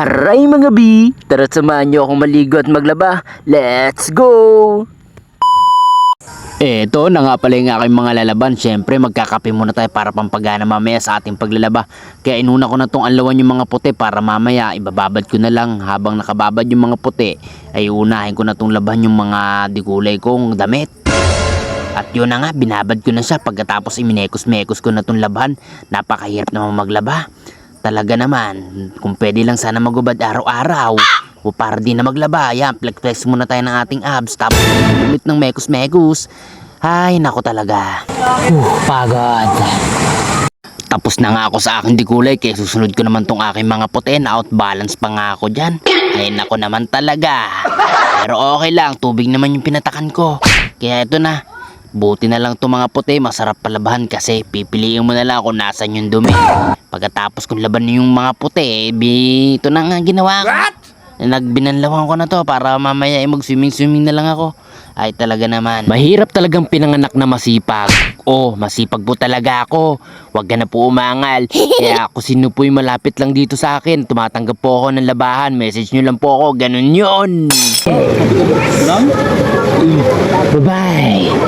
Aray mga bi, tara samahan niyo akong maligo at maglaba. Let's go! Eto na nga pala yung aking mga lalaban. Siyempre magkakape muna tayo para pampagana mamaya sa ating paglalaba. Kaya inuna ko na tong anlawan yung mga puti para mamaya ibababad ko na lang. Habang nakababad yung mga puti ay unahin ko na tong laban yung mga dikulay kong damit. At yun na nga, binabad ko na siya. Pagkatapos iminekos-mekos ko na tong laban. Napakahirap naman maglaba. Talaga naman, kung pwede lang sana magubad araw-araw o para di na maglaba. Yan, flex muna tayo ng ating abs. Tapos lumit ng mekos-mekos. Ay, nako talaga. Pagod. Tapos na nga ako sa aking dikulay. Kaya susunod ko naman tong aking mga puti. Na outbalance pa nga ako dyan. Ay, nako naman talaga. Pero okay lang, tubig naman yung pinatakan ko. Kaya ito na. Buti na lang itong mga puti, masarap palabahan kasi pipiliin mo na lang kung nasan yung dumi. Pagkatapos kung laban yung mga puti, ito na nga ginawa ko. Nagbinanlawan ko na to para mamaya mag-swimming na lang ako. Ay talaga naman. Mahirap talagang pinanganak na masipag. Oh, masipag po talaga ako. Huwag ka na po umangal. Kaya ako sino po yung malapit lang dito sa akin. Tumatanggap po ako ng labahan. Message nyo lang po ako. Ganun yun. Bye-bye.